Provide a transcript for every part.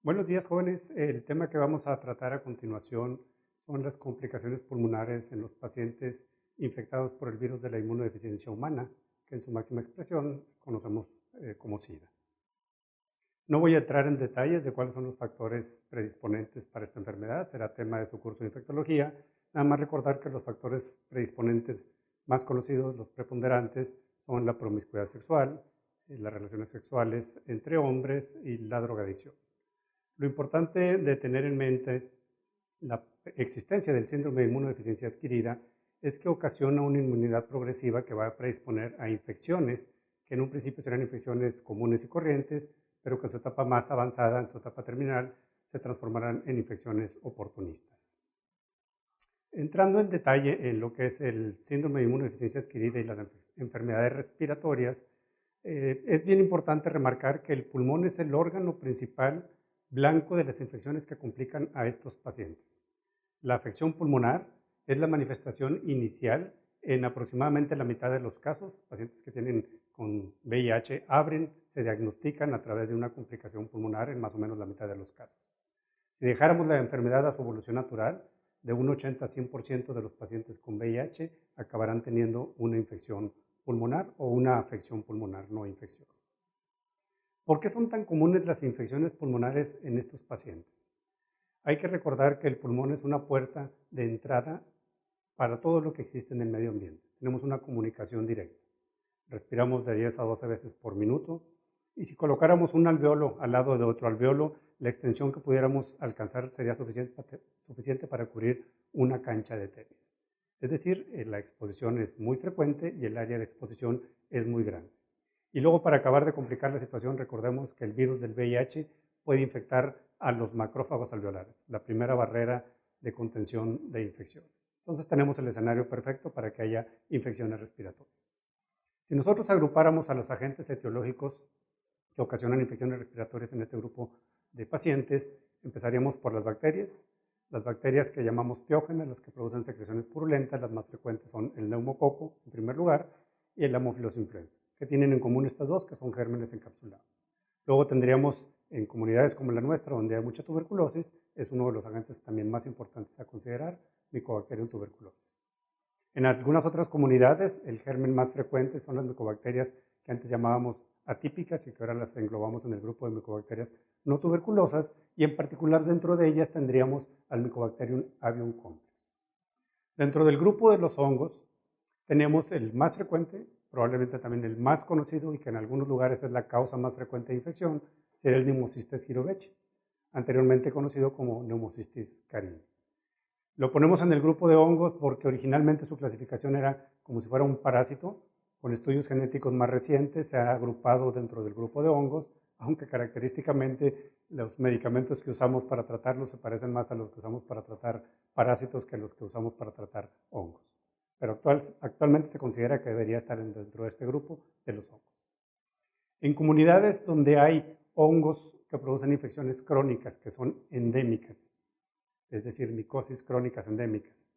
Buenos días, jóvenes. El tema que vamos a tratar a continuación son las complicaciones pulmonares en los pacientes infectados por el virus de la inmunodeficiencia humana, que en su máxima expresión conocemos como SIDA. No voy a entrar en detalles de cuáles son los factores predisponentes para esta enfermedad, será tema de su curso de infectología. Nada más recordar que los factores predisponentes más conocidos, los preponderantes, son la promiscuidad sexual, las relaciones sexuales entre hombres y la drogadicción. Lo importante de tener en mente la existencia del síndrome de inmunodeficiencia adquirida es que ocasiona una inmunidad progresiva que va a predisponer a infecciones que en un principio serán infecciones comunes y corrientes, pero que en su etapa más avanzada, en su etapa terminal, se transformarán en infecciones oportunistas. Entrando en detalle en lo que es el síndrome de inmunodeficiencia adquirida y las enfermedades respiratorias, es bien importante remarcar que el pulmón es el órgano principal blanco de las infecciones que complican a estos pacientes. La afección pulmonar es la manifestación inicial en aproximadamente la mitad de los casos. Pacientes que tienen con VIH abren, se diagnostican a través de una complicación pulmonar en más o menos la mitad de los casos. Si dejáramos la enfermedad a su evolución natural, de un 80 a 100% de los pacientes con VIH acabarán teniendo una infección pulmonar o una afección pulmonar no infecciosa. ¿Por qué son tan comunes las infecciones pulmonares en estos pacientes? Hay que recordar que el pulmón es una puerta de entrada para todo lo que existe en el medio ambiente. Tenemos una comunicación directa. Respiramos de 10 a 12 veces por minuto y si colocáramos un alveolo al lado de otro alveolo, la extensión que pudiéramos alcanzar sería suficiente para cubrir una cancha de tenis. Es decir, la exposición es muy frecuente y el área de exposición es muy grande. Y luego, para acabar de complicar la situación, recordemos que el virus del VIH puede infectar a los macrófagos alveolares, la primera barrera de contención de infecciones. Entonces tenemos el escenario perfecto para que haya infecciones respiratorias. Si nosotros agrupáramos a los agentes etiológicos que ocasionan infecciones respiratorias en este grupo de pacientes, empezaríamos por las bacterias que llamamos piógenas, las que producen secreciones purulentas. Las más frecuentes son el neumococo, en primer lugar, y el Haemophilus influenza, que tienen en común estas dos, que son gérmenes encapsulados. Luego tendríamos en comunidades como la nuestra, donde hay mucha tuberculosis, es uno de los agentes también más importantes a considerar, Mycobacterium tuberculosis. En algunas otras comunidades, el germen más frecuente son las micobacterias que antes llamábamos atípicas y que ahora las englobamos en el grupo de micobacterias no tuberculosas, y en particular dentro de ellas tendríamos al Mycobacterium avium complex. Dentro del grupo de los hongos tenemos el más frecuente, probablemente también el más conocido y que en algunos lugares es la causa más frecuente de infección, sería el Pneumocystis jirovecii, anteriormente conocido como Pneumocystis carinii. Lo ponemos en el grupo de hongos porque originalmente su clasificación era como si fuera un parásito. Con estudios genéticos más recientes se ha agrupado dentro del grupo de hongos, aunque característicamente los medicamentos que usamos para tratarlos se parecen más a los que usamos para tratar parásitos que a los que usamos para tratar hongos. Pero actualmente se considera que debería estar dentro de este grupo de los hongos. En comunidades donde hay hongos que producen infecciones crónicas, que son endémicas, es decir, micosis crónicas endémicas,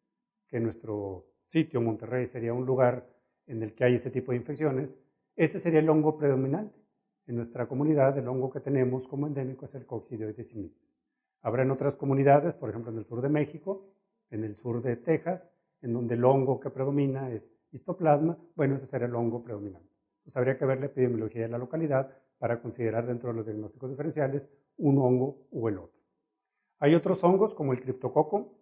que en nuestro sitio, Monterrey, sería un lugar en el que hay ese tipo de infecciones, ese sería el hongo predominante. En nuestra comunidad, el hongo que tenemos como endémico es el Coccidioides similis. Habrá en otras comunidades, por ejemplo en el sur de México, en el sur de Texas, en donde el hongo que predomina es histoplasma. Bueno, ese será el hongo predominante. Entonces habría que ver la epidemiología de la localidad para considerar dentro de los diagnósticos diferenciales un hongo u el otro. Hay otros hongos como el criptococo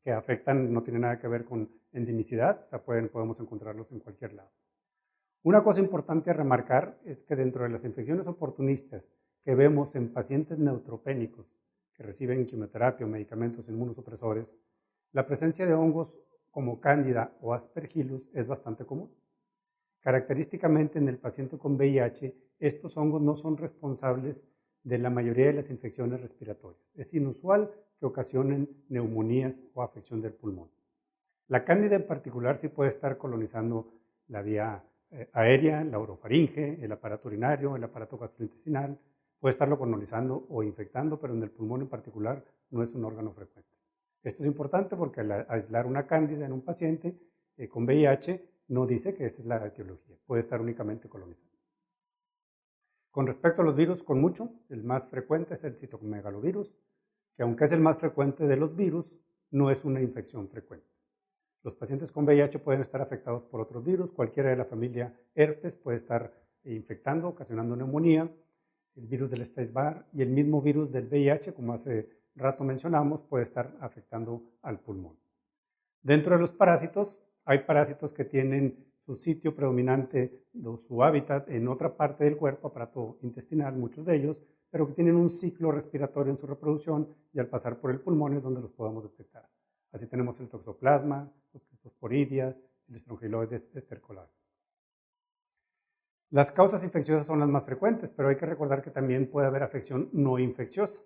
que afectan, no tiene nada que ver con endemicidad, o sea, podemos encontrarlos en cualquier lado. Una cosa importante a remarcar es que dentro de las infecciones oportunistas que vemos en pacientes neutropénicos que reciben quimioterapia o medicamentos inmunosupresores, la presencia de hongos como Cándida o Aspergillus es bastante común. Característicamente en el paciente con VIH, estos hongos no son responsables de la mayoría de las infecciones respiratorias. Es inusual que ocasionen neumonías o afección del pulmón. La cándida en particular sí puede estar colonizando la vía aérea, la orofaringe, el aparato urinario, el aparato gastrointestinal, puede estarlo colonizando o infectando, pero en el pulmón en particular no es un órgano frecuente. Esto es importante porque al aislar una cándida en un paciente con VIH no dice que esa es la etiología, puede estar únicamente colonizando. Con respecto a los virus, con mucho, el más frecuente es el citomegalovirus, que aunque es el más frecuente de los virus, no es una infección frecuente. Los pacientes con VIH pueden estar afectados por otros virus, cualquiera de la familia herpes puede estar infectando, ocasionando neumonía, el virus del Epstein-Barr y el mismo virus del VIH, como hace rato mencionamos, puede estar afectando al pulmón. Dentro de los parásitos, hay parásitos que tienen su sitio predominante o su hábitat en otra parte del cuerpo, aparato intestinal, muchos de ellos, pero que tienen un ciclo respiratorio en su reproducción y al pasar por el pulmón es donde los podamos detectar. Así tenemos el toxoplasma, los cryptosporidias, el Strongyloides estercolales. Las causas infecciosas son las más frecuentes, pero hay que recordar que también puede haber afección no infecciosa.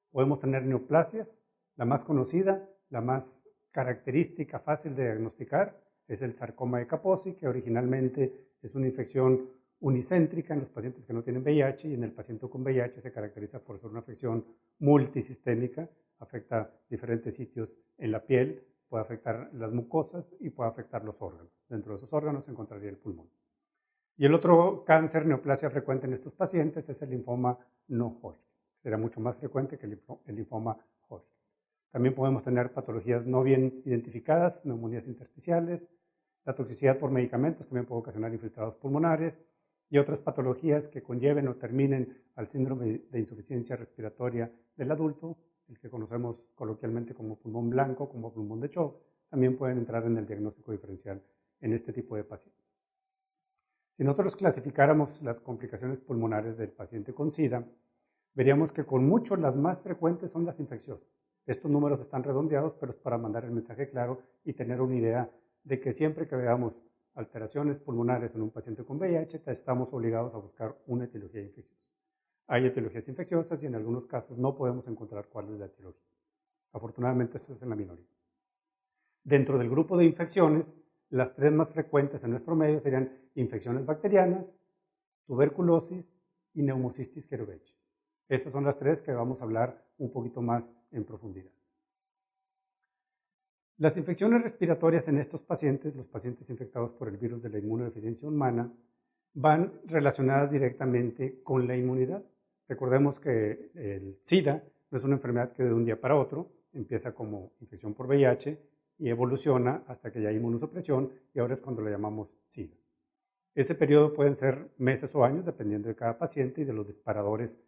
Podemos tener neoplasias, la más conocida, la más característica, fácil de diagnosticar, es el sarcoma de Kaposi, que originalmente es una infección unicéntrica en los pacientes que no tienen VIH y en el paciente con VIH se caracteriza por ser una afección multisistémica, afecta diferentes sitios en la piel, puede afectar las mucosas y puede afectar los órganos. Dentro de esos órganos se encontraría el pulmón. Y el otro cáncer, neoplasia frecuente en estos pacientes, es el linfoma no Hodgkin. Será mucho más frecuente que el linfoma Hodgkin. También podemos tener patologías no bien identificadas, neumonías intersticiales, la toxicidad por medicamentos también puede ocasionar infiltrados pulmonares y otras patologías que conlleven o terminen al síndrome de insuficiencia respiratoria del adulto, el que conocemos coloquialmente como pulmón blanco, como pulmón de CHO, también pueden entrar en el diagnóstico diferencial en este tipo de pacientes. Si nosotros clasificáramos las complicaciones pulmonares del paciente con SIDA, veríamos que con mucho las más frecuentes son las infecciosas. Estos números están redondeados, pero es para mandar el mensaje claro y tener una idea de que siempre que veamos alteraciones pulmonares en un paciente con VIH, estamos obligados a buscar una etiología infecciosa. Hay etiologías infecciosas y en algunos casos no podemos encontrar cuál es la etiología. Afortunadamente esto es en la minoría. Dentro del grupo de infecciones, las tres más frecuentes en nuestro medio serían infecciones bacterianas, tuberculosis y neumocistis querubeccia. Estas son las tres que vamos a hablar un poquito más en profundidad. Las infecciones respiratorias en estos pacientes, los pacientes infectados por el virus de la inmunodeficiencia humana, van relacionadas directamente con la inmunidad. Recordemos que el SIDA no es una enfermedad que de un día para otro empieza como infección por VIH y evoluciona hasta que ya hay inmunosupresión y ahora es cuando lo llamamos SIDA. Ese periodo pueden ser meses o años dependiendo de cada paciente y de los disparadores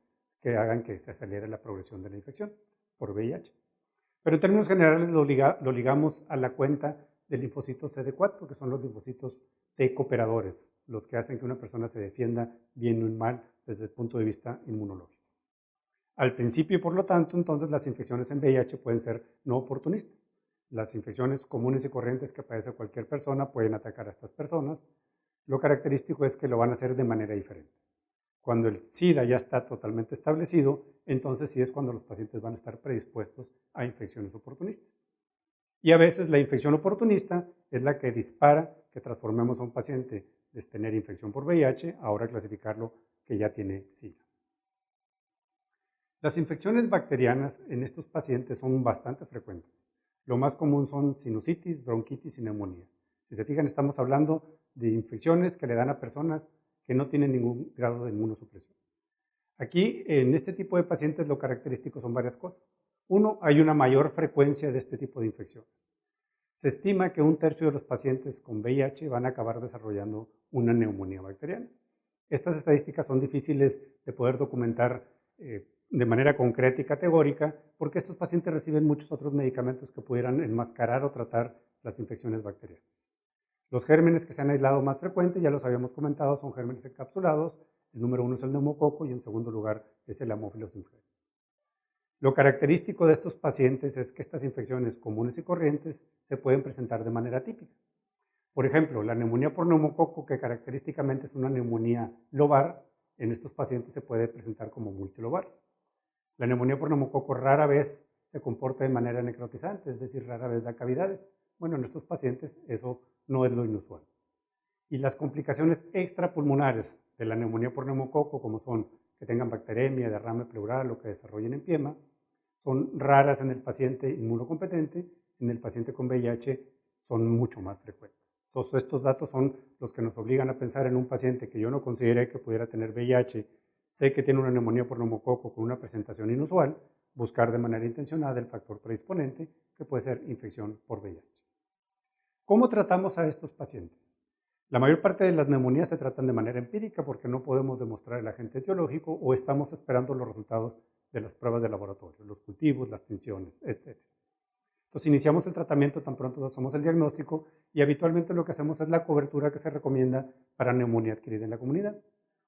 que hagan que se acelere la progresión de la infección por VIH. Pero en términos generales lo ligamos a la cuenta del linfocito CD4, que son los linfocitos T cooperadores, los que hacen que una persona se defienda bien o mal desde el punto de vista inmunológico. Al principio, por lo tanto, entonces las infecciones en VIH pueden ser no oportunistas. Las infecciones comunes y corrientes que padece cualquier persona pueden atacar a estas personas. Lo característico es que lo van a hacer de manera diferente. Cuando el SIDA ya está totalmente establecido, entonces sí es cuando los pacientes van a estar predispuestos a infecciones oportunistas. Y a veces la infección oportunista es la que dispara que transformemos a un paciente de tener infección por VIH, ahora clasificarlo que ya tiene SIDA. Las infecciones bacterianas en estos pacientes son bastante frecuentes. Lo más común son sinusitis, bronquitis y neumonía. Si se fijan, estamos hablando de infecciones que le dan a personas que no tienen ningún grado de inmunosupresión. Aquí, en este tipo de pacientes, lo característico son varias cosas. Uno, hay una mayor frecuencia de este tipo de infecciones. Se estima que 1/3 de los pacientes con VIH van a acabar desarrollando una neumonía bacteriana. Estas estadísticas son difíciles de poder documentar de manera concreta y categórica porque estos pacientes reciben muchos otros medicamentos que pudieran enmascarar o tratar las infecciones bacterianas. Los gérmenes que se han aislado más frecuentes, ya los habíamos comentado, son gérmenes encapsulados. El número 1 es el neumococo y en segundo lugar es el Haemophilus influenza. Lo característico de estos pacientes es que estas infecciones comunes y corrientes se pueden presentar de manera típica. Por ejemplo, la neumonía por neumococo, que característicamente es una neumonía lobar, en estos pacientes se puede presentar como multilobar. La neumonía por neumococo rara vez se comporta de manera necrotizante, es decir, rara vez da cavidades. Bueno, en estos pacientes eso no es lo inusual. Y las complicaciones extrapulmonares de la neumonía por neumococo, como son que tengan bacteremia, derrame pleural o que desarrollen empiema, son raras en el paciente inmunocompetente, en el paciente con VIH son mucho más frecuentes. Todos estos datos son los que nos obligan a pensar en un paciente que yo no consideré que pudiera tener VIH sé que tiene una neumonía por neumococo con una presentación inusual, buscar de manera intencionada el factor predisponente, que puede ser infección por VIH. ¿Cómo tratamos a estos pacientes? La mayor parte de las neumonías se tratan de manera empírica porque no podemos demostrar el agente etiológico o estamos esperando los resultados de las pruebas de laboratorio, los cultivos, las tinciones, etc. Entonces iniciamos el tratamiento tan pronto hacemos el diagnóstico y habitualmente lo que hacemos es la cobertura que se recomienda para neumonía adquirida en la comunidad.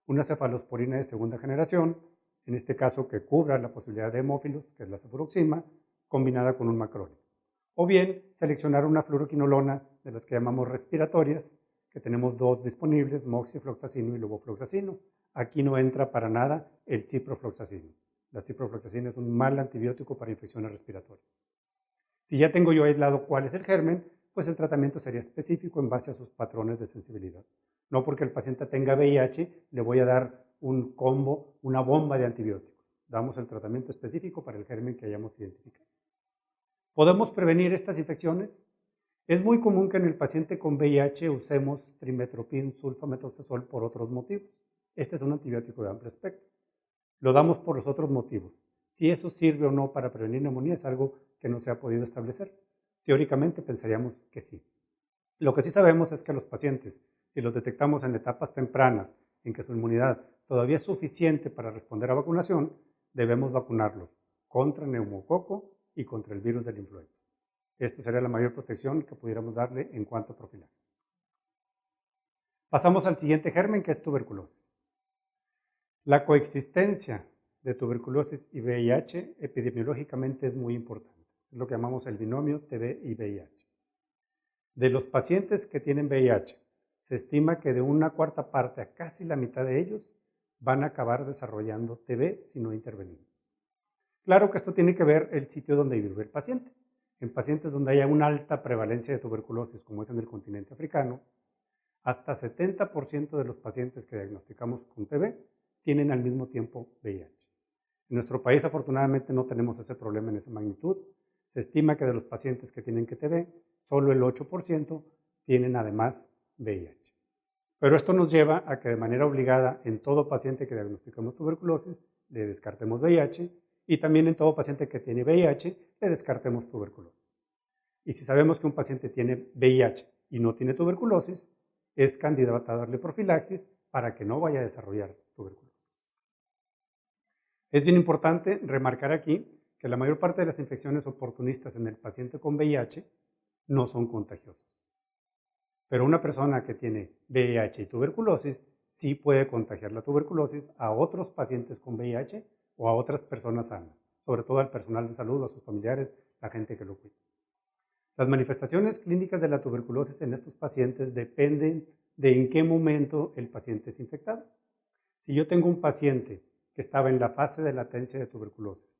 Una cefalosporina de segunda generación, en este caso que cubra la posibilidad de hemófilos, que es la cefuroxima, combinada con un macrólido. O bien seleccionar una fluoroquinolona de las que llamamos respiratorias, que tenemos dos disponibles, moxifloxacino y levofloxacino. Aquí no entra para nada el ciprofloxacino. La ciprofloxacina es un mal antibiótico para infecciones respiratorias. Si ya tengo yo aislado cuál es el germen, pues el tratamiento sería específico en base a sus patrones de sensibilidad. No porque el paciente tenga VIH, le voy a dar un combo, una bomba de antibióticos. Damos el tratamiento específico para el germen que hayamos identificado. ¿Podemos prevenir estas infecciones? Es muy común que en el paciente con VIH usemos trimetoprim sulfamethoxazol por otros motivos. Este es un antibiótico de amplio espectro. Lo damos por los otros motivos. Si eso sirve o no para prevenir neumonía es algo que no se ha podido establecer. Teóricamente pensaríamos que sí. Lo que sí sabemos es que los pacientes, si los detectamos en etapas tempranas en que su inmunidad todavía es suficiente para responder a vacunación, debemos vacunarlos contra neumococo y contra el virus de la influenza. Esto sería la mayor protección que pudiéramos darle en cuanto a profilaxis. Pasamos al siguiente germen, que es tuberculosis. La coexistencia de tuberculosis y VIH epidemiológicamente es muy importante. Es lo que llamamos el binomio TB y VIH. De los pacientes que tienen VIH, se estima que de una cuarta parte a casi la mitad de ellos van a acabar desarrollando TB si no intervenimos. Claro que esto tiene que ver el sitio donde vive el paciente. En pacientes donde haya una alta prevalencia de tuberculosis, como es en el continente africano, hasta 70% de los pacientes que diagnosticamos con TB tienen al mismo tiempo VIH. En nuestro país, afortunadamente, no tenemos ese problema en esa magnitud. Se estima que de los pacientes que tienen TB, solo el 8% tienen además VIH. Pero esto nos lleva a que de manera obligada en todo paciente que diagnosticamos tuberculosis le descartemos VIH y también en todo paciente que tiene VIH le descartemos tuberculosis. Y si sabemos que un paciente tiene VIH y no tiene tuberculosis, es candidato a darle profilaxis para que no vaya a desarrollar tuberculosis. Es bien importante remarcar aquí que la mayor parte de las infecciones oportunistas en el paciente con VIH no son contagiosas. Pero una persona que tiene VIH y tuberculosis sí puede contagiar la tuberculosis a otros pacientes con VIH o a otras personas sanas, sobre todo al personal de salud, a sus familiares, la gente que lo cuida. Las manifestaciones clínicas de la tuberculosis en estos pacientes dependen de en qué momento el paciente es infectado. Si yo tengo un paciente que estaba en la fase de latencia de tuberculosis,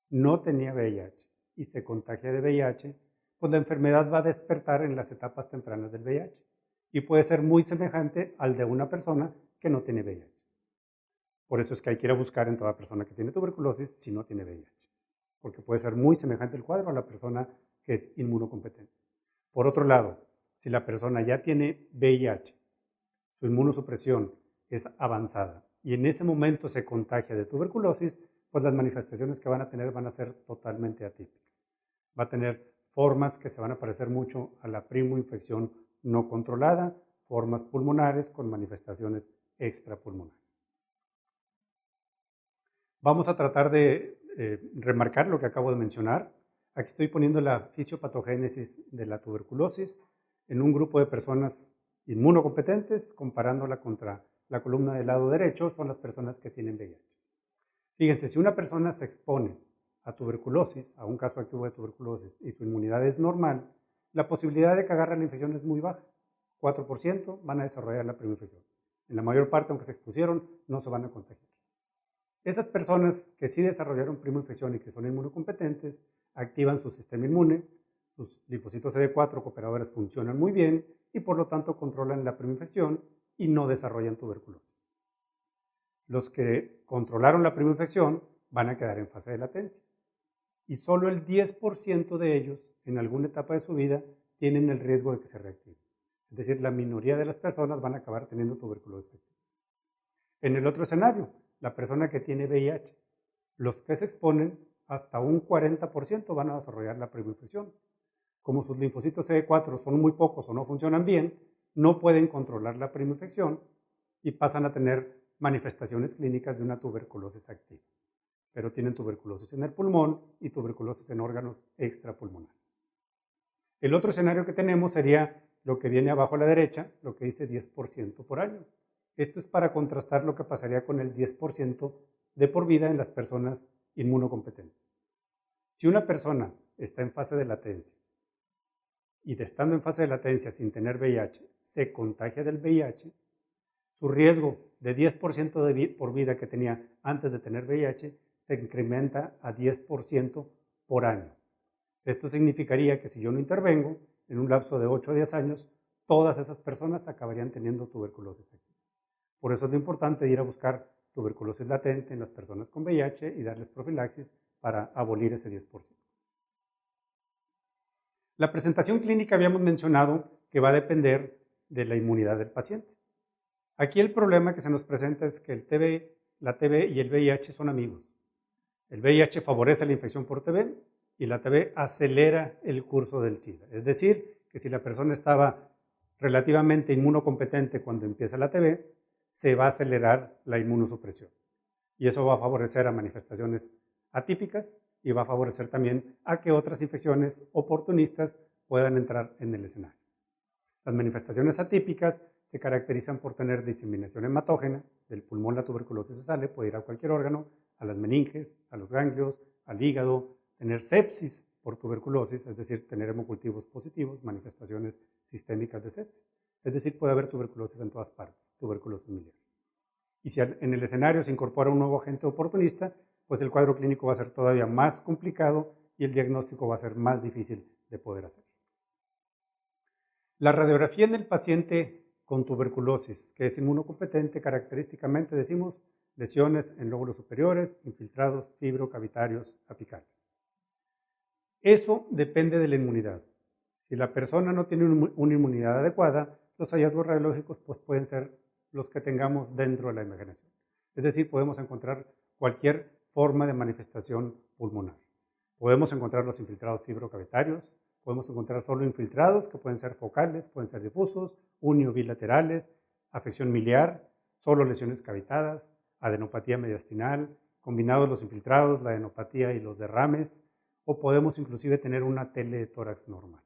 no tenía VIH y se contagia de VIH, pues la enfermedad va a despertar en las etapas tempranas del VIH y puede ser muy semejante al de una persona que no tiene VIH. Por eso es que hay que ir a buscar en toda persona que tiene tuberculosis si no tiene VIH, porque puede ser muy semejante el cuadro a la persona que es inmunocompetente. Por otro lado, si la persona ya tiene VIH, su inmunosupresión es avanzada y en ese momento se contagia de tuberculosis, pues las manifestaciones que van a tener van a ser totalmente atípicas. Va a tener formas que se van a parecer mucho a la primoinfección no controlada, formas pulmonares con manifestaciones extrapulmonares. Vamos a tratar de remarcar lo que acabo de mencionar. Aquí estoy poniendo la fisiopatogénesis de la tuberculosis en un grupo de personas inmunocompetentes, comparándola contra la columna del lado derecho, son las personas que tienen VIH. Fíjense, si una persona se expone a tuberculosis, a un caso activo de tuberculosis, y su inmunidad es normal, la posibilidad de que agarre la infección es muy baja. 4% van a desarrollar la primoinfección. En la mayor parte, aunque se expusieron, no se van a contagiar. Esas personas que sí desarrollaron primoinfección y que son inmunocompetentes, activan su sistema inmune, sus linfocitos CD4 cooperadores funcionan muy bien y por lo tanto controlan la primoinfección y no desarrollan tuberculosis. Los que controlaron la primoinfección van a quedar en fase de latencia y solo el 10% de ellos en alguna etapa de su vida tienen el riesgo de que se reactive. Es decir, la minoría de las personas van a acabar teniendo tuberculosis activa. En el otro escenario, la persona que tiene VIH. Los que se exponen, hasta un 40% van a desarrollar la primoinfección. Como sus linfocitos CD4 son muy pocos o no funcionan bien, no pueden controlar la primoinfección y pasan a tener manifestaciones clínicas de una tuberculosis activa. Pero tienen tuberculosis en el pulmón y tuberculosis en órganos extrapulmonares. El otro escenario que tenemos sería lo que viene abajo a la derecha, lo que dice 10% por año. Esto es para contrastar lo que pasaría con el 10% de por vida en las personas inmunocompetentes. Si una persona está en fase de latencia y estando en fase de latencia sin tener VIH, se contagia del VIH, su riesgo de 10% por vida que tenía antes de tener VIH se incrementa a 10% por año. Esto significaría que si yo no intervengo, en un lapso de 8 a 10 años, todas esas personas acabarían teniendo tuberculosis activa. Por eso es lo importante de ir a buscar tuberculosis latente en las personas con VIH y darles profilaxis para abolir ese 10%. La presentación clínica habíamos mencionado que va a depender de la inmunidad del paciente. Aquí el problema que se nos presenta es que la TB y el VIH son amigos. El VIH favorece la infección por TB y la TB acelera el curso del SIDA. Es decir, que si la persona estaba relativamente inmunocompetente cuando empieza la TB, se va a acelerar la inmunosupresión. Y eso va a favorecer a manifestaciones atípicas y va a favorecer también a que otras infecciones oportunistas puedan entrar en el escenario. Las manifestaciones atípicas se caracterizan por tener diseminación hematógena, del pulmón la tuberculosis se sale, puede ir a cualquier órgano, a las meninges, a los ganglios, al hígado, tener sepsis por tuberculosis, es decir, tener hemocultivos positivos, manifestaciones sistémicas de sepsis. Es decir, puede haber tuberculosis en todas partes, tuberculosis miliar. Y si en el escenario se incorpora un nuevo agente oportunista, pues el cuadro clínico va a ser todavía más complicado y el diagnóstico va a ser más difícil de poder hacer. La radiografía en el paciente con tuberculosis, que es inmunocompetente, característicamente decimos lesiones en lóbulos superiores, infiltrados fibrocavitarios apicales. Eso depende de la inmunidad. Si la persona no tiene una inmunidad adecuada, los hallazgos radiológicos pues, pueden ser los que tengamos dentro de la imaginación. Es decir, podemos encontrar cualquier forma de manifestación pulmonar. Podemos encontrar los infiltrados fibrocavitarios, podemos encontrar solo infiltrados que pueden ser focales, pueden ser difusos, unio bilaterales, afección miliar, solo lesiones cavitadas, adenopatía mediastinal, combinados los infiltrados, la adenopatía y los derrames, o podemos inclusive tener una tele de tórax normal.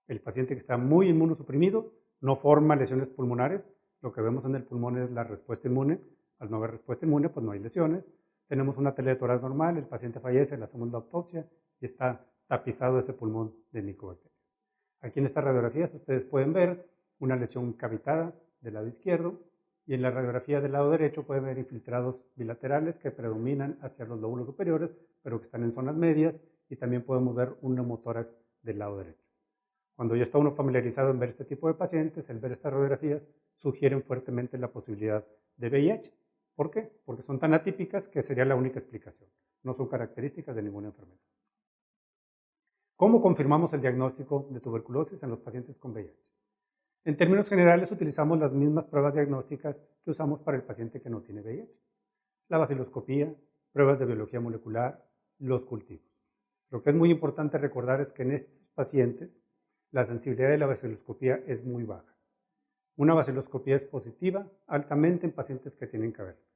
El paciente que está muy inmunosuprimido no forma lesiones pulmonares, lo que vemos en el pulmón es la respuesta inmune, al no haber respuesta inmune pues no hay lesiones, tenemos una tele de tórax normal, el paciente fallece, le hacemos la autopsia y está tapizado ese pulmón de micobacterias. Aquí en estas radiografías ustedes pueden ver una lesión cavitada del lado izquierdo y en la radiografía del lado derecho pueden ver infiltrados bilaterales que predominan hacia los lóbulos superiores, pero que están en zonas medias y también podemos ver un neumotórax del lado derecho. Cuando ya está uno familiarizado en ver este tipo de pacientes, el ver estas radiografías sugieren fuertemente la posibilidad de VIH. ¿Por qué? Porque son tan atípicas que sería la única explicación. No son características de ninguna enfermedad. ¿Cómo confirmamos el diagnóstico de tuberculosis en los pacientes con VIH? En términos generales, utilizamos las mismas pruebas diagnósticas que usamos para el paciente que no tiene VIH. La baciloscopía, pruebas de biología molecular, los cultivos. Lo que es muy importante recordar es que en estos pacientes la sensibilidad de la baciloscopía es muy baja. Una baciloscopía es positiva altamente en pacientes que tienen cavernas.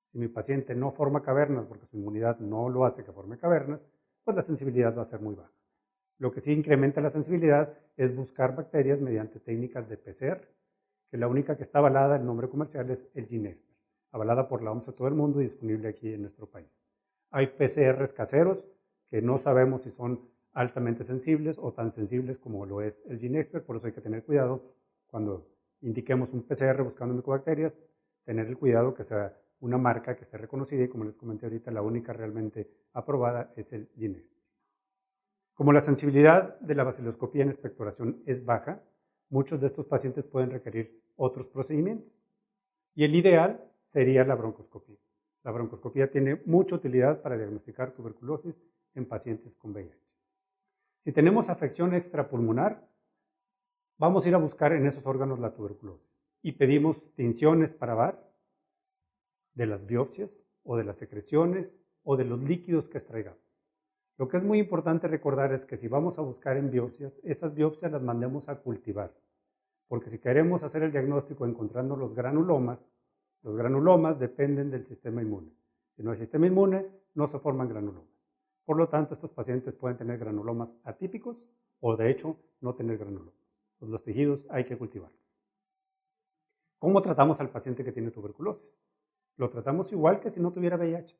Si mi paciente no forma cavernas porque su inmunidad no lo hace que forme cavernas, pues la sensibilidad va a ser muy baja. Lo que sí incrementa la sensibilidad es buscar bacterias mediante técnicas de PCR, que la única que está avalada, el nombre comercial es el GeneXpert, avalada por la OMS a todo el mundo y disponible aquí en nuestro país. Hay PCRs caseros que no sabemos si son altamente sensibles o tan sensibles como lo es el GeneXpert, por eso hay que tener cuidado cuando indiquemos un PCR buscando micobacterias, tener el cuidado que sea una marca que esté reconocida y como les comenté ahorita, la única realmente aprobada es el GeneXpert. Como la sensibilidad de la baciloscopía en expectoración es baja, muchos de estos pacientes pueden requerir otros procedimientos. Y el ideal sería la broncoscopía. La broncoscopía tiene mucha utilidad para diagnosticar tuberculosis en pacientes con VIH. Si tenemos afección extrapulmonar, vamos a ir a buscar en esos órganos la tuberculosis y pedimos tinciones para VAR de las biopsias o de las secreciones o de los líquidos que extraigamos. Lo que es muy importante recordar es que si vamos a buscar en biopsias, esas biopsias las mandemos a cultivar, porque si queremos hacer el diagnóstico encontrando los granulomas dependen del sistema inmune. Si no hay sistema inmune, no se forman granulomas. Por lo tanto, estos pacientes pueden tener granulomas atípicos o, de hecho, no tener granulomas. Entonces, los tejidos hay que cultivarlos. ¿Cómo tratamos al paciente que tiene tuberculosis? Lo tratamos igual que si no tuviera VIH.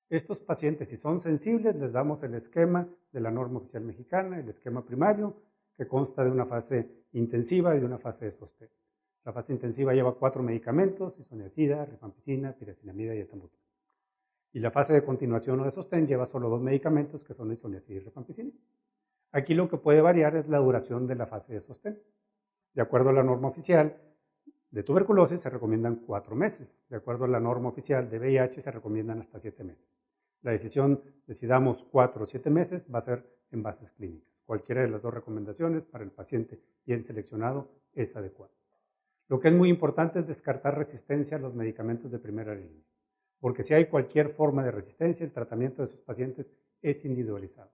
Estos pacientes, si son sensibles, les damos el esquema de la norma oficial mexicana, el esquema primario, que consta de una fase intensiva y de una fase de sostén. La fase intensiva lleva 4 medicamentos: isoniazida, rifampicina, piracinamida y etambutol. Y la fase de continuación o de sostén lleva solo 2 medicamentos, que son isoniazida y rifampicina. Aquí lo que puede variar es la duración de la fase de sostén. De acuerdo a la norma oficial de tuberculosis se recomiendan 4 meses. De acuerdo a la norma oficial de VIH se recomiendan hasta 7 meses. La decisión de si damos 4 o 7 meses va a ser en bases clínicas. Cualquiera de las dos recomendaciones para el paciente bien seleccionado es adecuada. Lo que es muy importante es descartar resistencia a los medicamentos de primera línea, porque si hay cualquier forma de resistencia, el tratamiento de esos pacientes es individualizado.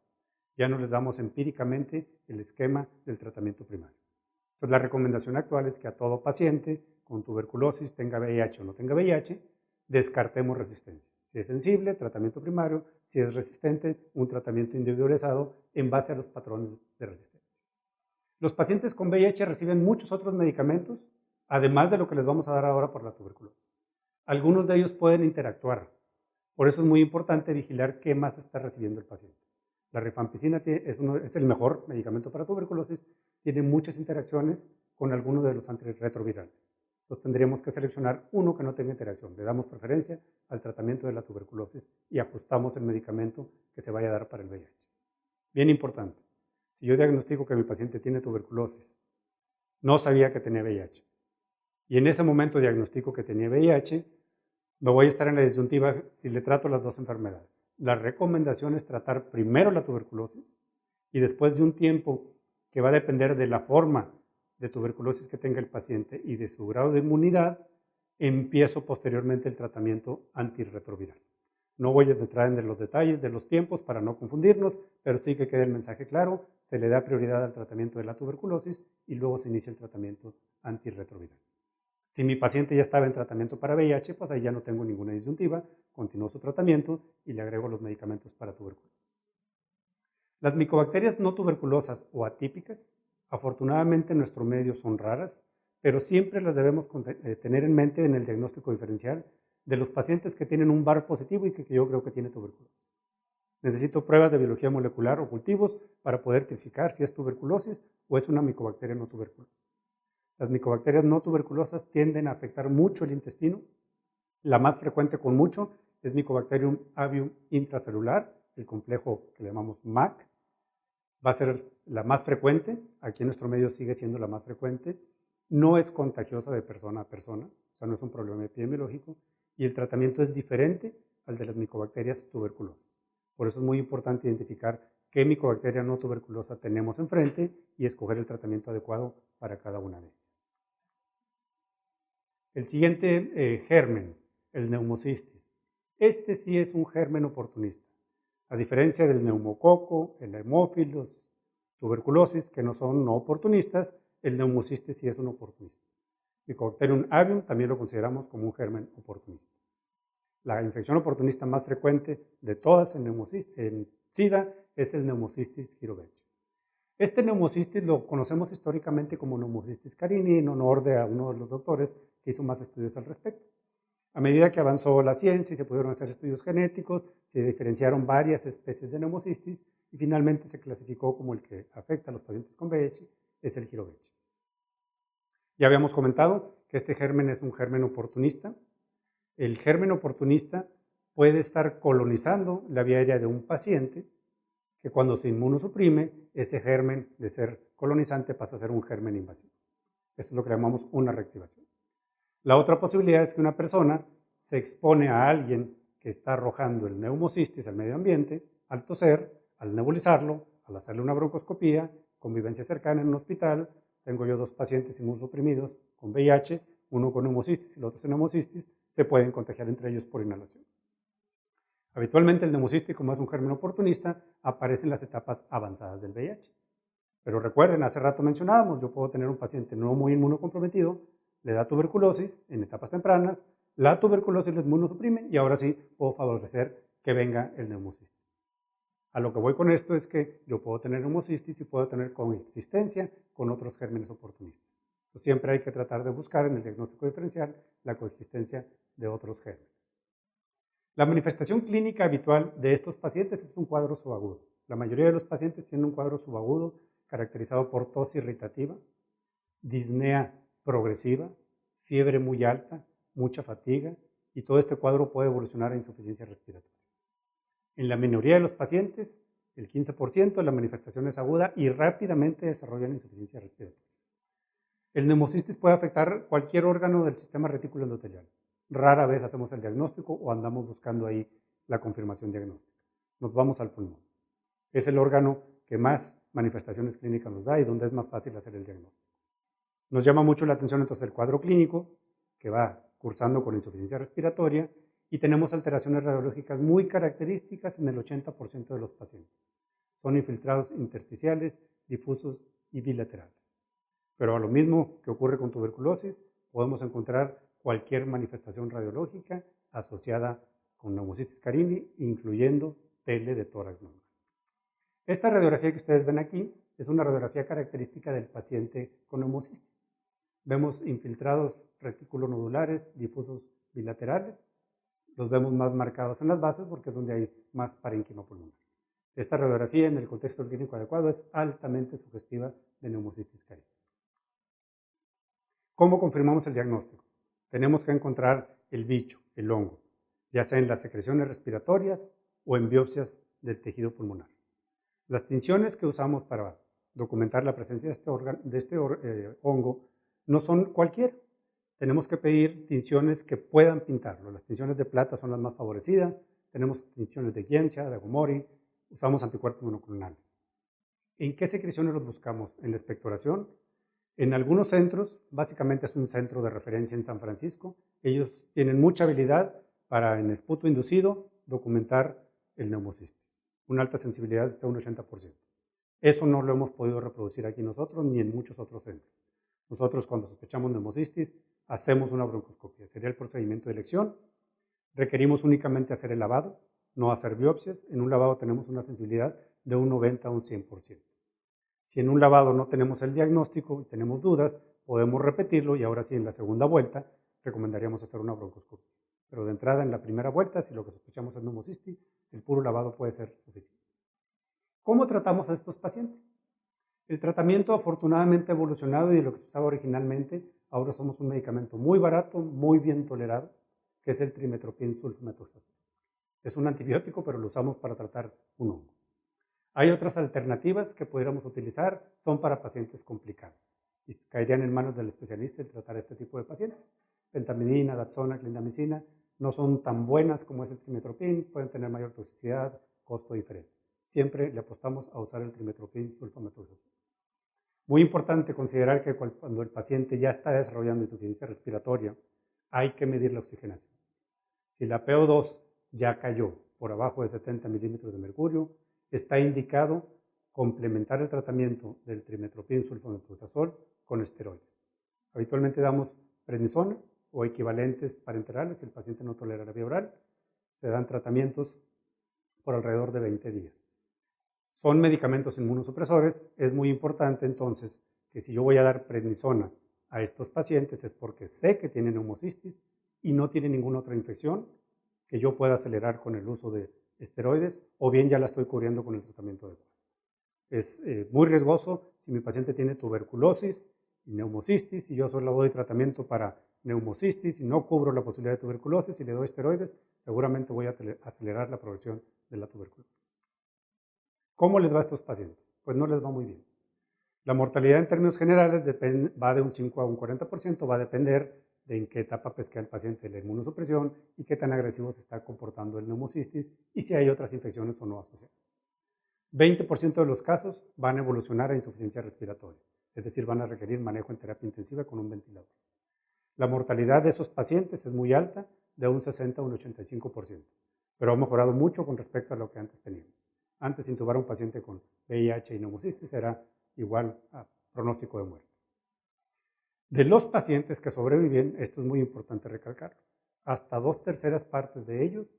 Ya no les damos empíricamente el esquema del tratamiento primario. Pues la recomendación actual es que a todo paciente con tuberculosis, tenga VIH o no tenga VIH, descartemos resistencia. Si es sensible, tratamiento primario; si es resistente, un tratamiento individualizado en base a los patrones de resistencia. Los pacientes con VIH reciben muchos otros medicamentos, además de lo que les vamos a dar ahora por la tuberculosis. Algunos de ellos pueden interactuar. Por eso es muy importante vigilar qué más está recibiendo el paciente. La rifampicina es el mejor medicamento para tuberculosis, tiene muchas interacciones con algunos de los antirretrovirales. Entonces tendríamos que seleccionar uno que no tenga interacción. Le damos preferencia al tratamiento de la tuberculosis y ajustamos el medicamento que se vaya a dar para el VIH. Bien importante, si yo diagnostico que mi paciente tiene tuberculosis, no sabía que tenía VIH, y en ese momento diagnostico que tenía VIH, me voy a estar en la disyuntiva si le trato las dos enfermedades. La recomendación es tratar primero la tuberculosis y después de un tiempo que va a depender de la forma de tuberculosis que tenga el paciente y de su grado de inmunidad, empiezo posteriormente el tratamiento antirretroviral. No voy a entrar en los detalles de los tiempos para no confundirnos, pero sí que quede el mensaje claro: se le da prioridad al tratamiento de la tuberculosis y luego se inicia el tratamiento antirretroviral. Si mi paciente ya estaba en tratamiento para VIH, pues ahí ya no tengo ninguna disyuntiva, continúo su tratamiento y le agrego los medicamentos para tuberculosis. Las micobacterias no tuberculosas o atípicas, afortunadamente en nuestro medio son raras, pero siempre las debemos tener en mente en el diagnóstico diferencial de los pacientes que tienen un VAR positivo y que yo creo que tiene tuberculosis. Necesito pruebas de biología molecular o cultivos para poder identificar si es tuberculosis o es una micobacteria no tuberculosa. Las micobacterias no tuberculosas tienden a afectar mucho el intestino. La más frecuente con mucho es Mycobacterium avium intracelular, el complejo que le llamamos MAC. Va a ser la más frecuente, aquí en nuestro medio sigue siendo la más frecuente. No es contagiosa de persona a persona, o sea, no es un problema epidemiológico, y el tratamiento es diferente al de las micobacterias tuberculosas. Por eso es muy importante identificar qué micobacteria no tuberculosa tenemos enfrente y escoger el tratamiento adecuado para cada una de ellas. El siguiente germen, el neumocistis. Este sí es un germen oportunista. A diferencia del neumococo, el hemófilos, tuberculosis, que no son no oportunistas, el neumocistis sí es un oportunista. Mycobacterium avium también lo consideramos como un germen oportunista. La infección oportunista más frecuente de todas en SIDA es el neumocistis girovecii. Este neumocistis lo conocemos históricamente como neumocistis carini en honor de uno de los doctores que hizo más estudios al respecto. A medida que avanzó la ciencia y se pudieron hacer estudios genéticos, se diferenciaron varias especies de neumocistis y finalmente se clasificó como el que afecta a los pacientes con VIH, es el girovecii. Ya habíamos comentado que este germen es un germen oportunista. El germen oportunista puede estar colonizando la vía aérea de un paciente, que cuando se inmunosuprime, ese germen de ser colonizante pasa a ser un germen invasivo. Esto es lo que llamamos una reactivación. La otra posibilidad es que una persona se expone a alguien que está arrojando el neumocistis al medio ambiente, al toser, al nebulizarlo, al hacerle una broncoscopía, convivencia cercana en un hospital. Tengo yo 2 pacientes inmunosuprimidos con VIH, uno con neumocistis y el otro sin neumocistis. se pueden contagiar entre ellos por inhalación. Habitualmente el neumocistis, como es un germen oportunista, aparece en las etapas avanzadas del VIH. Pero recuerden, hace rato mencionábamos, yo puedo tener un paciente no muy inmunocomprometido, le da tuberculosis en etapas tempranas, la tuberculosis lo inmunosuprime y ahora sí puedo favorecer que venga el neumocistis. A lo que voy con esto es que yo puedo tener neumocistis y puedo tener coexistencia con otros gérmenes oportunistas. Entonces, siempre hay que tratar de buscar en el diagnóstico diferencial la coexistencia de otros gérmenes. La manifestación clínica habitual de estos pacientes es un cuadro subagudo. La mayoría de los pacientes tienen un cuadro subagudo caracterizado por tos irritativa, disnea progresiva, fiebre muy alta, mucha fatiga, y todo este cuadro puede evolucionar a insuficiencia respiratoria. En la minoría de los pacientes, el 15%, la manifestación es aguda y rápidamente desarrollan insuficiencia respiratoria. El neumocistis puede afectar cualquier órgano del sistema retículo endotelial. Rara vez hacemos el diagnóstico o andamos buscando ahí la confirmación diagnóstica. Nos vamos al pulmón. Es el órgano que más manifestaciones clínicas nos da y donde es más fácil hacer el diagnóstico. Nos llama mucho la atención entonces el cuadro clínico, que va cursando con insuficiencia respiratoria, y tenemos alteraciones radiológicas muy características en el 80% de los pacientes. Son infiltrados intersticiales, difusos y bilaterales. Pero a lo mismo que ocurre con tuberculosis, podemos encontrar cualquier manifestación radiológica asociada con neumocistis carini, incluyendo tele de tórax normal. Esta radiografía que ustedes ven aquí es una radiografía característica del paciente con neumocistis. Vemos infiltrados reticulonodulares, difusos bilaterales. Los vemos más marcados en las bases porque es donde hay más parénquima pulmonar. Esta radiografía en el contexto clínico adecuado es altamente sugestiva de neumocistis carini. ¿Cómo confirmamos el diagnóstico? Tenemos que encontrar el bicho, el hongo, ya sea en las secreciones respiratorias o en biopsias del tejido pulmonar. Las tinciones que usamos para documentar la presencia de este hongo no son cualquiera. Tenemos que pedir tinciones que puedan pintarlo. Las tinciones de plata son las más favorecidas. Tenemos tinciones de Giemsa, de Gomori. Usamos anticuerpos monoclonales. ¿En qué secreciones los buscamos? En la expectoración. En algunos centros, básicamente es un centro de referencia en San Francisco, ellos tienen mucha habilidad para en esputo inducido documentar el neumocistis. Una alta sensibilidad hasta un 80%. Eso no lo hemos podido reproducir aquí nosotros ni en muchos otros centros. Nosotros cuando sospechamos neumocistis hacemos una broncoscopia. Sería el procedimiento de elección. Requerimos únicamente hacer el lavado, no hacer biopsias. En un lavado tenemos una sensibilidad de un 90 a un 100%. Si en un lavado no tenemos el diagnóstico y tenemos dudas, podemos repetirlo y ahora sí en la segunda vuelta recomendaríamos hacer una broncoscopia. Pero de entrada en la primera vuelta, si lo que sospechamos es neumocistis, el puro lavado puede ser suficiente. ¿Cómo tratamos a estos pacientes? El tratamiento afortunadamente ha evolucionado y de lo que se usaba originalmente, ahora somos un medicamento muy barato, muy bien tolerado, que es el trimetoprim sulfamethoxazol. Es un antibiótico, pero lo usamos para tratar un hongo. Hay otras alternativas que pudiéramos utilizar, son para pacientes complicados y caerían en manos del especialista el tratar este tipo de pacientes. Pentamidina, dapsona, clindamicina no son tan buenas como es el trimetoprim, pueden tener mayor toxicidad, costo diferente. Siempre le apostamos a usar el trimetoprim sulfamethoxazol. Muy importante considerar que cuando el paciente ya está desarrollando insuficiencia respiratoria, hay que medir la oxigenación. Si la PO2 ya cayó por abajo de 70 milímetros de mercurio, está indicado complementar el tratamiento del trimetoprim sulfamethoxazol con esteroides. Habitualmente damos prednisona o equivalentes parenterales si el paciente no tolera la vía oral. Se dan tratamientos por alrededor de 20 días. Son medicamentos inmunosupresores. Es muy importante entonces que si yo voy a dar prednisona a estos pacientes es porque sé que tienen neumocistis y no tienen ninguna otra infección que yo pueda acelerar con el uso de esteroides o bien ya la estoy cubriendo con el tratamiento adecuado. Es muy riesgoso si mi paciente tiene tuberculosis y neumocistis y yo solo doy tratamiento para neumocistis y no cubro la posibilidad de tuberculosis y le doy esteroides, seguramente voy a acelerar la progresión de la tuberculosis. ¿Cómo les va a estos pacientes? Pues no les va muy bien. La mortalidad en términos generales va de un 5 a un 40%, va a depender de en qué etapa pesquea el paciente la inmunosupresión y qué tan agresivo se está comportando el neumocistis y si hay otras infecciones o no asociadas. 20% de los casos van a evolucionar a insuficiencia respiratoria, es decir, van a requerir manejo en terapia intensiva con un ventilador. La mortalidad de esos pacientes es muy alta, de un 60 a un 85%, pero ha mejorado mucho con respecto a lo que antes teníamos. Antes, intubar a un paciente con VIH y neumocistis era igual a pronóstico de muerte. De los pacientes que sobreviven, esto es muy importante recalcarlo, hasta 2/3 partes de ellos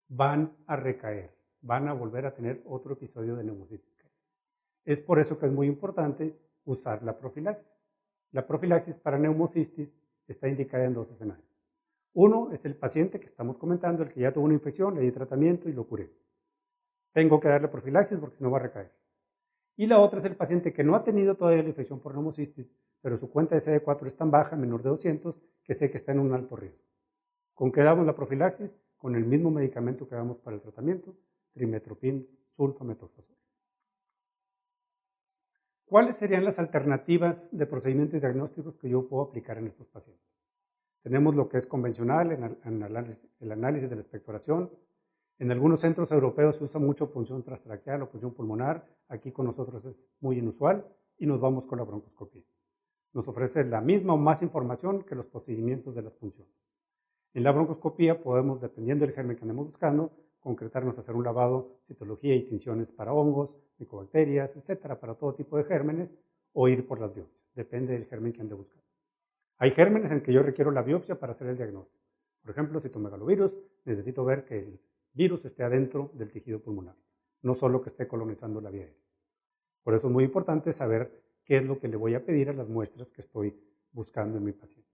van a recaer, van a volver a tener otro episodio de neumocistis. Es por eso que es muy importante usar la profilaxis. La profilaxis para neumocistis está indicada en 2 escenarios. Uno es el paciente que estamos comentando, el que ya tuvo una infección, le di tratamiento y lo curé. Tengo que darle profilaxis porque si no va a recaer. Y la otra es el paciente que no ha tenido todavía la infección por neumocistis, pero su cuenta de CD4 es tan baja, menor de 200, que sé que está en un alto riesgo. ¿Con qué damos la profilaxis? Con el mismo medicamento que damos para el tratamiento, trimetoprim sulfamethoxazol. ¿Cuáles serían las alternativas de procedimientos y diagnósticos que yo puedo aplicar en estos pacientes? Tenemos lo que es convencional, el análisis de la expectoración. En algunos centros europeos se usa mucho punción transtraqueal o punción pulmonar. Aquí con nosotros es muy inusual y nos vamos con la broncoscopía. Nos ofrece la misma o más información que los procedimientos de las punciones. En la broncoscopía podemos, dependiendo del germen que andemos buscando, concretarnos a hacer un lavado, citología y tinciones para hongos, micobacterias, etcétera, para todo tipo de gérmenes, o ir por las biopsias. Depende del germen que ande buscando. Hay gérmenes en que yo requiero la biopsia para hacer el diagnóstico. Por ejemplo, citomegalovirus, necesito ver que el virus esté adentro del tejido pulmonar, no solo que esté colonizando la vía aérea. Por eso es muy importante saber qué es lo que le voy a pedir a las muestras que estoy buscando en mi paciente.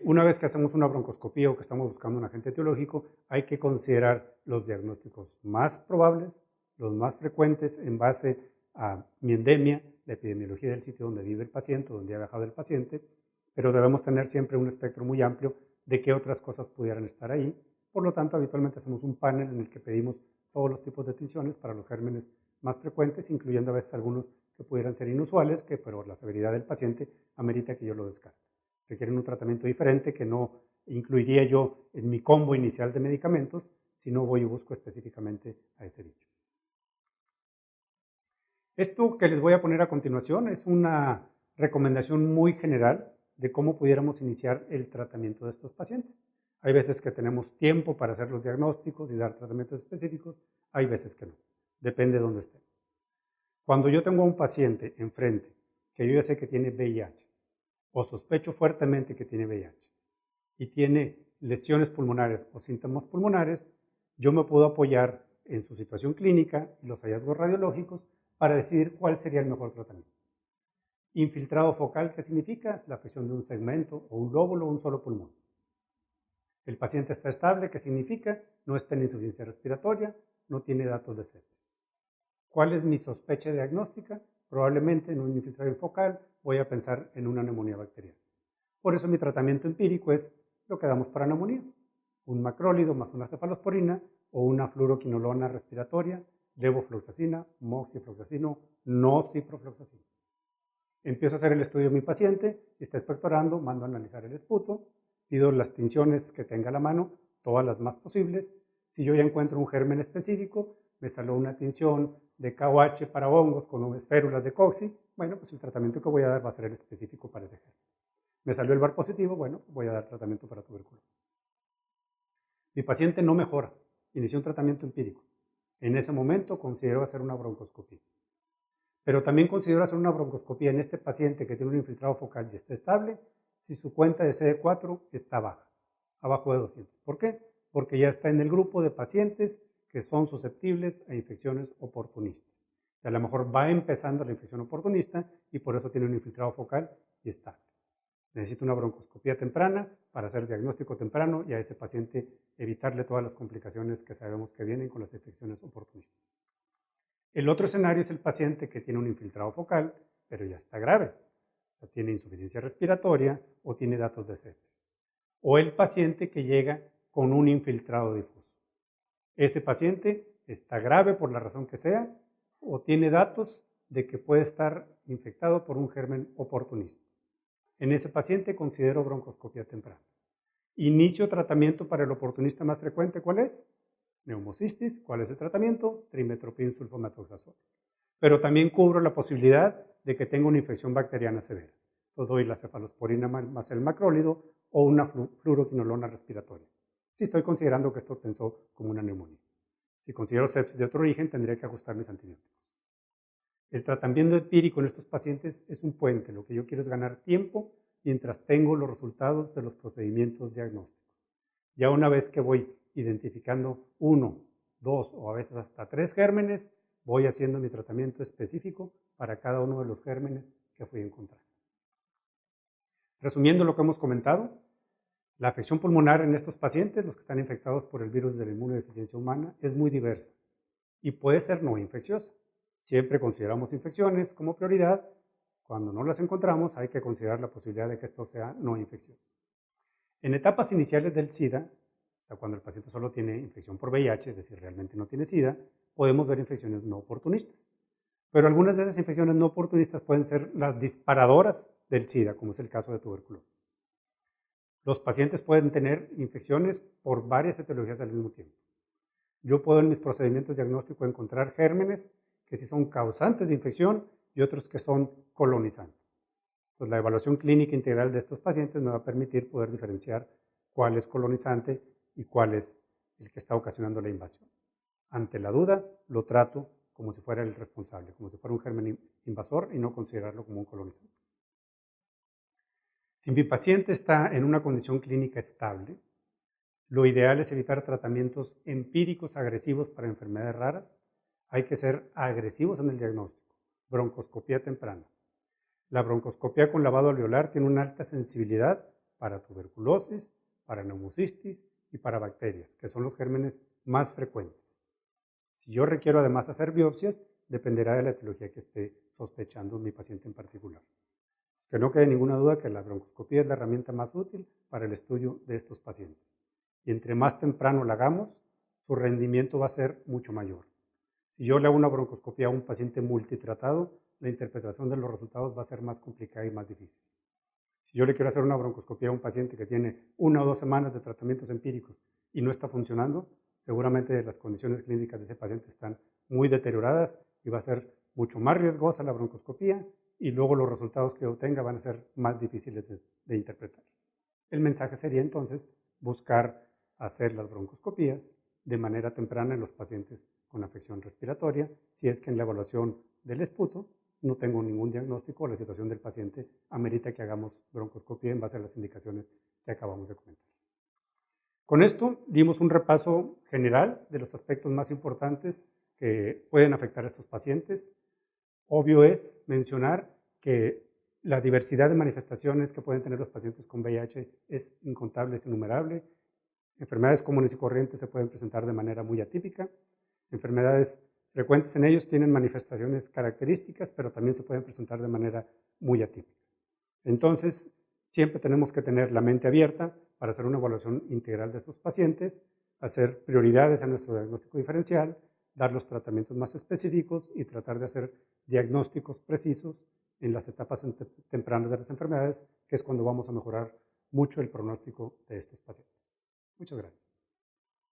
Una vez que hacemos una broncoscopía o que estamos buscando un agente etiológico, hay que considerar los diagnósticos más probables, los más frecuentes en base a mi endemia, la epidemiología del sitio donde vive el paciente, donde ha viajado el paciente, pero debemos tener siempre un espectro muy amplio de qué otras cosas pudieran estar ahí. Por lo tanto, habitualmente hacemos un panel en el que pedimos todos los tipos de tinciones para los gérmenes más frecuentes, incluyendo a veces algunos que pudieran ser inusuales, que por la severidad del paciente amerita que yo lo descarte. Requieren un tratamiento diferente que no incluiría yo en mi combo inicial de medicamentos si no voy y busco específicamente a ese bicho. Esto que les voy a poner a continuación es una recomendación muy general de cómo pudiéramos iniciar el tratamiento de estos pacientes. Hay veces que tenemos tiempo para hacer los diagnósticos y dar tratamientos específicos, hay veces que no, depende de dónde estemos. Cuando yo tengo a un paciente enfrente que yo ya sé que tiene VIH, o sospecho fuertemente que tiene VIH y tiene lesiones pulmonares o síntomas pulmonares, yo me puedo apoyar en su situación clínica y los hallazgos radiológicos para decidir cuál sería el mejor tratamiento. Infiltrado focal, ¿qué significa? La afección de un segmento o un lóbulo o un solo pulmón. El paciente está estable, ¿qué significa? No está en insuficiencia respiratoria, no tiene datos de sepsis. ¿Cuál es mi sospecha diagnóstica? Probablemente en un infiltrado focal voy a pensar en una neumonía bacteriana. Por eso mi tratamiento empírico es lo que damos para neumonía. Un macrólido más una cefalosporina o una fluoroquinolona respiratoria, levofloxacina, moxifloxacino, no ciprofloxacino. Empiezo a hacer el estudio de mi paciente, si está expectorando, mando a analizar el esputo, pido las tinciones que tenga a la mano, todas las más posibles. Si yo ya encuentro un germen específico, me salió una tinción de KOH para hongos con unas férulas de cocci, bueno, pues el tratamiento que voy a dar va a ser el específico para ese germen. Me salió el VAR positivo, bueno, voy a dar tratamiento para tuberculosis. Mi paciente no mejora, inició un tratamiento empírico. En ese momento considero hacer una broncoscopía. Pero también considero hacer una broncoscopía en este paciente que tiene un infiltrado focal y está estable si su cuenta de CD4 está baja, abajo de 200. ¿Por qué? Porque ya está en el grupo de pacientes que son susceptibles a infecciones oportunistas. Y a lo mejor va empezando la infección oportunista y por eso tiene un infiltrado focal y estable. Necesito una broncoscopía temprana para hacer diagnóstico temprano y a ese paciente evitarle todas las complicaciones que sabemos que vienen con las infecciones oportunistas. El otro escenario es el paciente que tiene un infiltrado focal, pero ya está grave. O sea, tiene insuficiencia respiratoria o tiene datos de sepsis. O el paciente que llega con un infiltrado difuso. Ese paciente está grave por la razón que sea o tiene datos de que puede estar infectado por un germen oportunista. En ese paciente considero broncoscopía temprana. Inicio tratamiento para el oportunista más frecuente, ¿cuál es? Neumocistis, ¿cuál es el tratamiento? Trimetoprim sulfamethoxazol. Pero también cubro la posibilidad de que tenga una infección bacteriana severa. Entonces doy la cefalosporina más el macrólido o una fluoroquinolona respiratoria. Si estoy considerando que esto pensó como una neumonía. Si considero sepsis de otro origen, tendría que ajustar mis antibióticos. El tratamiento empírico en estos pacientes es un puente. Lo que yo quiero es ganar tiempo mientras tengo los resultados de los procedimientos diagnósticos. Ya una vez que voy identificando 1, 2 o a veces hasta 3 gérmenes, voy haciendo mi tratamiento específico para cada uno de los gérmenes que fui encontrando. Resumiendo lo que hemos comentado, la afección pulmonar en estos pacientes, los que están infectados por el virus de la inmunodeficiencia humana, es muy diversa y puede ser no infecciosa. Siempre consideramos infecciones como prioridad. Cuando no las encontramos, hay que considerar la posibilidad de que esto sea no infeccioso. En etapas iniciales del SIDA, o sea, cuando el paciente solo tiene infección por VIH, es decir, realmente no tiene SIDA, podemos ver infecciones no oportunistas. Pero algunas de esas infecciones no oportunistas pueden ser las disparadoras del SIDA, como es el caso de tuberculosis. Los pacientes pueden tener infecciones por varias etiologías al mismo tiempo. Yo puedo en mis procedimientos diagnósticos encontrar gérmenes que sí son causantes de infección y otros que son colonizantes. Entonces, la evaluación clínica integral de estos pacientes me va a permitir poder diferenciar cuál es colonizante y cuál es el que está ocasionando la invasión. Ante la duda, lo trato como si fuera el responsable, como si fuera un germen invasor y no considerarlo como un colonizante. Si mi paciente está en una condición clínica estable, lo ideal es evitar tratamientos empíricos agresivos para enfermedades raras. Hay que ser agresivos en el diagnóstico. Broncoscopía temprana. La broncoscopía con lavado alveolar tiene una alta sensibilidad para tuberculosis, para neumocistis y para bacterias, que son los gérmenes más frecuentes. Si yo requiero además hacer biopsias, dependerá de la etiología que esté sospechando mi paciente en particular. Que no quede ninguna duda que la broncoscopía es la herramienta más útil para el estudio de estos pacientes. Y entre más temprano la hagamos, su rendimiento va a ser mucho mayor. Si yo le hago una broncoscopía a un paciente multitratado, la interpretación de los resultados va a ser más complicada y más difícil. Si yo le quiero hacer una broncoscopía a un paciente que tiene 1 o 2 semanas de tratamientos empíricos y no está funcionando, seguramente las condiciones clínicas de ese paciente están muy deterioradas y va a ser mucho más riesgosa la broncoscopía y luego los resultados que obtenga van a ser más difíciles de interpretar. El mensaje sería entonces buscar hacer las broncoscopías de manera temprana en los pacientes con afección respiratoria, si es que en la evaluación del esputo no tengo ningún diagnóstico o la situación del paciente amerita que hagamos broncoscopía en base a las indicaciones que acabamos de comentar. Con esto dimos un repaso general de los aspectos más importantes que pueden afectar a estos pacientes. Obvio es mencionar que la diversidad de manifestaciones que pueden tener los pacientes con VIH es incontable, es innumerable. Enfermedades comunes y corrientes se pueden presentar de manera muy atípica. Enfermedades frecuentes en ellos tienen manifestaciones características, pero también se pueden presentar de manera muy atípica. Entonces, siempre tenemos que tener la mente abierta para hacer una evaluación integral de estos pacientes, hacer prioridades en nuestro diagnóstico diferencial, dar los tratamientos más específicos y tratar de hacer diagnósticos precisos en las etapas tempranas de las enfermedades, que es cuando vamos a mejorar mucho el pronóstico de estos pacientes. Muchas gracias.